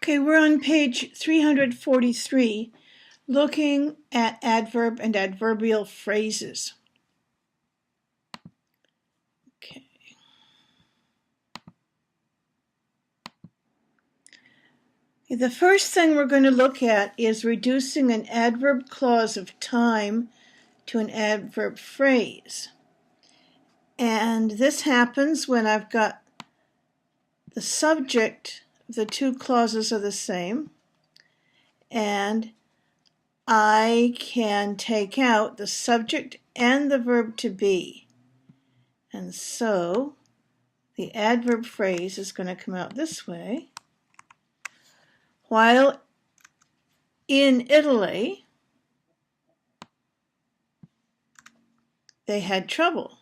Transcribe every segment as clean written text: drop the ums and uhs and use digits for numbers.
Okay, we're on page 343, looking at adverb and adverbial phrases. Okay. The first thing we're going to look at is reducing an adverb clause of time to an adverb phrase. And this happens when I've got the subject, the two clauses are the same, and I can take out the subject and the verb to be. And so the adverb phrase is going to come out this way. While in Italy, they had trouble.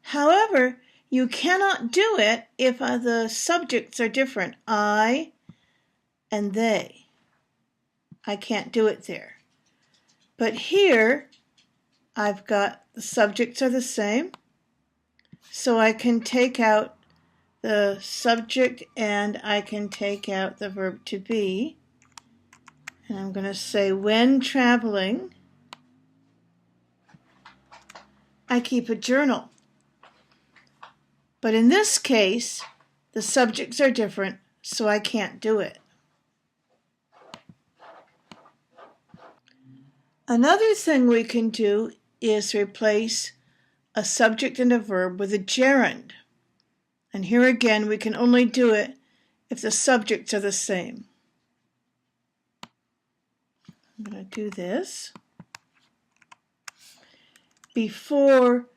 However, you cannot do it if the subjects are different, I and they. I can't do it there. But here, I've got the subjects are the same, so I can take out the subject and I can take out the verb to be. And I'm going to say, when traveling, I keep a journal. But in this case, the subjects are different, so I can't do it. Another thing we can do is replace a subject and a verb with a gerund. And here again, we can only do it if the subjects are the same. I'm going to do this. Before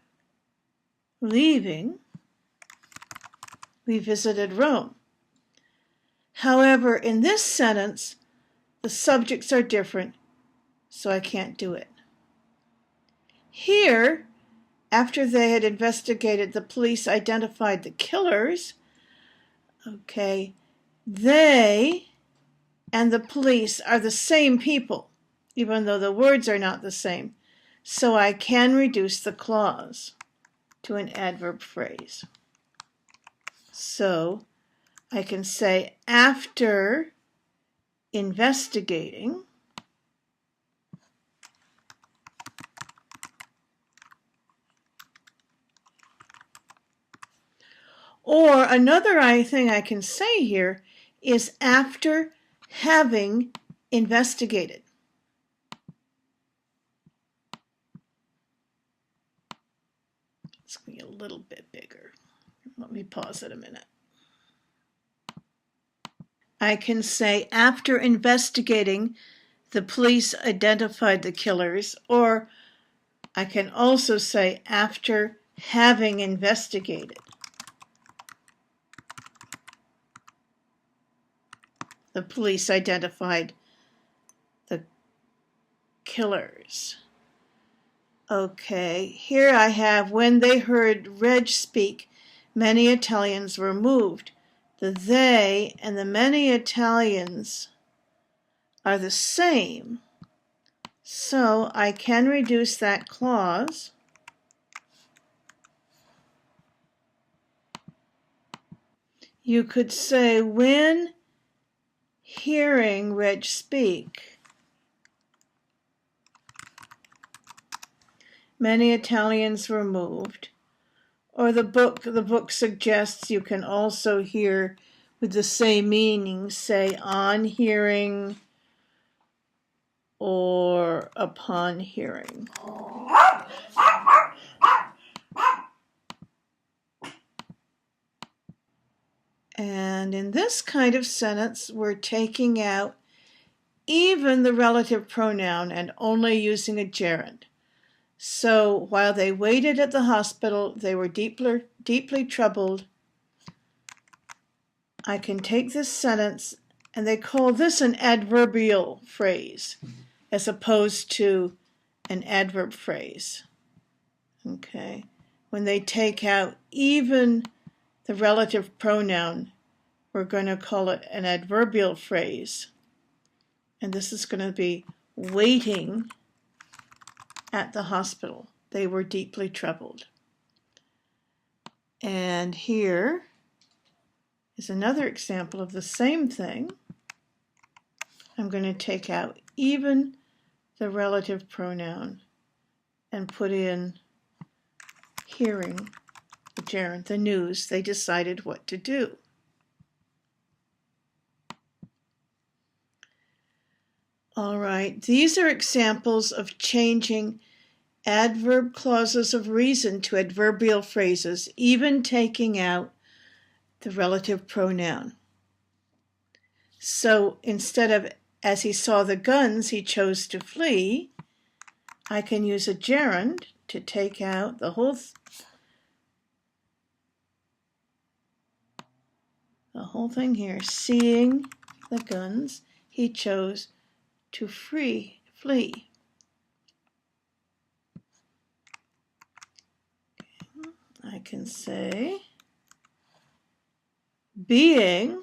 leaving, we visited Rome. However, in this sentence, the subjects are different, so I can't do it. Here, after they had investigated, the police identified the killers. Okay, they and the police are the same people, even though the words are not the same. So I can reduce the clause to an adverb phrase. So I can say, after investigating, or another thing I can say here is after having investigated. It's going to be a little bit bigger. Let me pause it a minute. I can say, after investigating, the police identified the killers, or I can also say, after having investigated, the police identified the killers. Okay, here I have, when they heard Reg speak, many Italians were moved. The they and the many Italians are the same, so I can reduce that clause You could say, when hearing Reg speak, many Italians were moved. Or the book suggests you can also hear with the same meaning, say on hearing or upon hearing. And in this kind of sentence, we're taking out even the relative pronoun and only using a gerund. So while they waited at the hospital, they were deeply troubled. I can take this sentence, and they call this an adverbial phrase as opposed to an adverb phrase. Okay, when they take out even the relative pronoun, we're going to call it an adverbial phrase. And this is going to be waiting at the hospital. They were deeply troubled. And here is another example of the same thing. I'm going to take out even the relative pronoun and put in hearing the gerund, the news. They decided what to do. All right, these are examples of changing adverb clauses of reason to adverbial phrases, even taking out the relative pronoun. So instead of, as he saw the guns, he chose to flee, I can use a gerund to take out the whole thing here. Seeing the guns, he chose to flee. I can say being,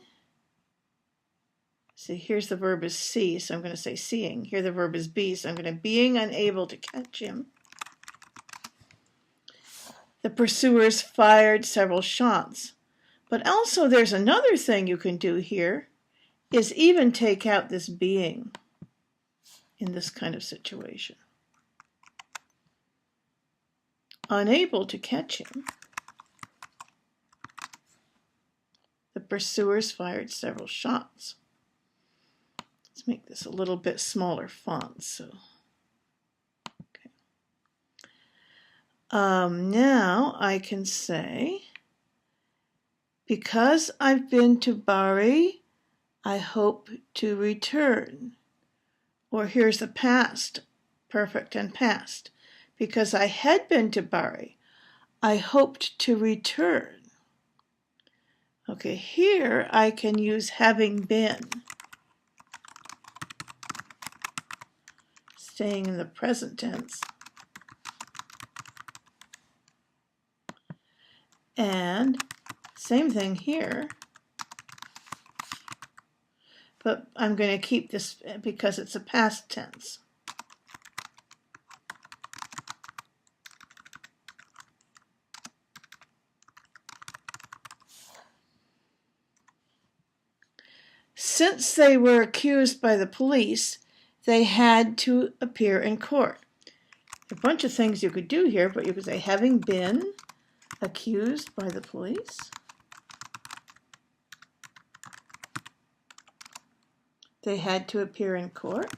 see here's the verb is see, so I'm going to say seeing. Here the verb is be, so I'm going to being unable to catch him. The pursuers fired several shots. But also there's another thing you can do here, is even take out this being in this kind of situation. Unable to catch him. The pursuers fired several shots. Let's make this a little bit smaller font. So, okay. Now I can say, because I've been to Bari, I hope to return. Or here's the past, perfect and past. Because I had been to Bari, I hoped to return. Okay, here I can use having been. Staying in the present tense. And same thing here. But I'm going to keep this because it's a past tense. Since they were accused by the police, they had to appear in court. A bunch of things you could do here, but you could say having been accused by the police. They had to appear in court.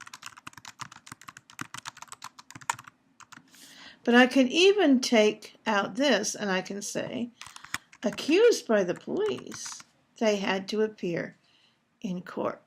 But I can even take out this and I can say, accused by the police, they had to appear in court.